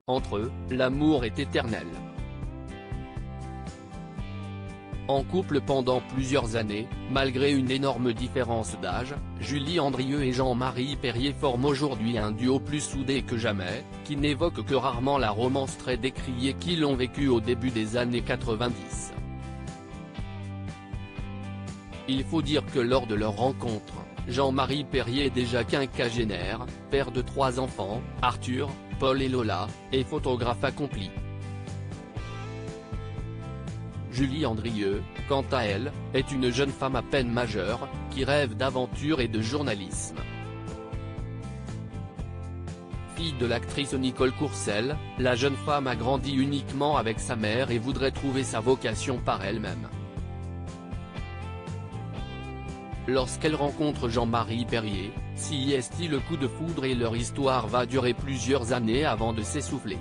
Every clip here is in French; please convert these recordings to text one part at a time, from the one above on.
Entre eux, l'amour est éternel. En couple pendant plusieurs années, malgré une énorme différence d'âge, Julie Andrieux et Jean-Marie Perrier forment aujourd'hui un duo plus soudé que jamais, qui n'évoque que rarement la romance très décriée qu'ils ont vécue au début des années 90. Il faut dire que lors de leur rencontre, Jean-Marie Perrier est déjà quinquagénaire, père de 3 enfants, Arthur, Paul et Lola, et photographe accompli. Julie Andrieux, quant à elle, est une jeune femme à peine majeure, qui rêve d'aventure et de journalisme. Fille de l'actrice Nicole Courcel, la jeune femme a grandi uniquement avec sa mère et voudrait trouver sa vocation par elle-même. Lorsqu'elle rencontre Jean-Marie Perrier, s'y est-il le coup de foudre et leur histoire va durer plusieurs années avant de s'essouffler.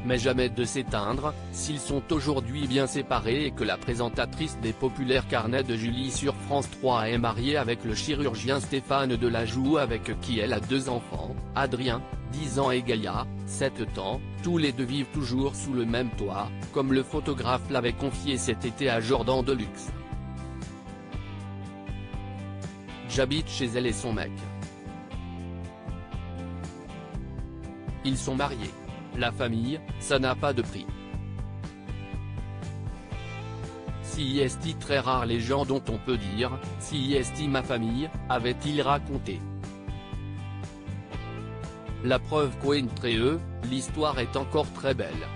Mais jamais de s'éteindre, s'ils sont aujourd'hui bien séparés et que la présentatrice des populaires carnets de Julie sur France 3 est mariée avec le chirurgien Stéphane Delajoux avec qui elle a 2 enfants, Adrien, 10 ans et Gaïa, 7 ans, tous les deux vivent toujours sous le même toit, comme le photographe l'avait confié cet été à Jordan Deluxe. J'habite chez elle et son mec. Ils sont mariés. La famille, ça n'a pas de prix. Si est très rare les gens dont on peut dire, si est ma famille, avait-il raconté. La preuve qu'entre eux, l'histoire est encore très belle.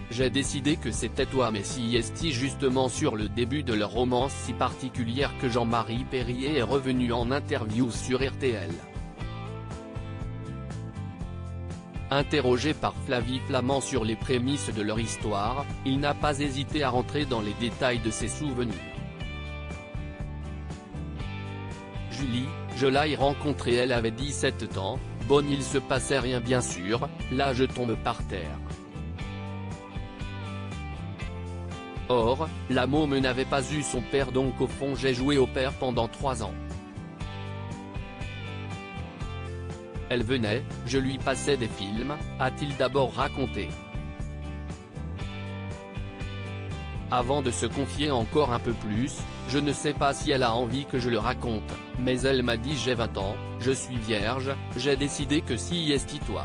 J'ai décidé que c'était toi mais si est justement sur le début de leur romance si particulière que Jean-Marie Perrier est revenu en interview sur RTL. Interrogé par Flavie Flament sur les prémices de leur histoire, il n'a pas hésité à rentrer dans les détails de ses souvenirs. Julie, je l'ai rencontrée, elle avait 17 ans, bon il se passait rien bien sûr, là je tombe par terre. Or, la môme n'avait pas eu son père donc au fond j'ai joué au père pendant 3 ans. Elle venait, je lui passais des films, a-t-il d'abord raconté. Avant de se confier encore un peu plus, je ne sais pas si elle a envie que je le raconte, mais elle m'a dit j'ai 20 ans, je suis vierge, j'ai décidé que si est toi.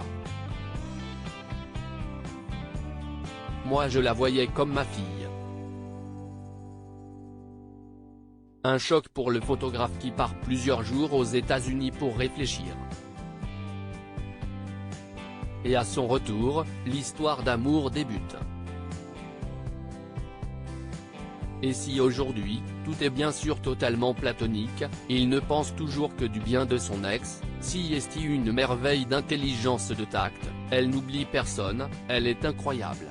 Moi je la voyais comme ma fille. Un choc pour le photographe qui part plusieurs jours aux États-Unis pour réfléchir. Et à son retour, l'histoire d'amour débute. Et si aujourd'hui, tout est bien sûr totalement platonique, il ne pense toujours que du bien de son ex, si est une merveille d'intelligence de tact, elle n'oublie personne, elle est incroyable.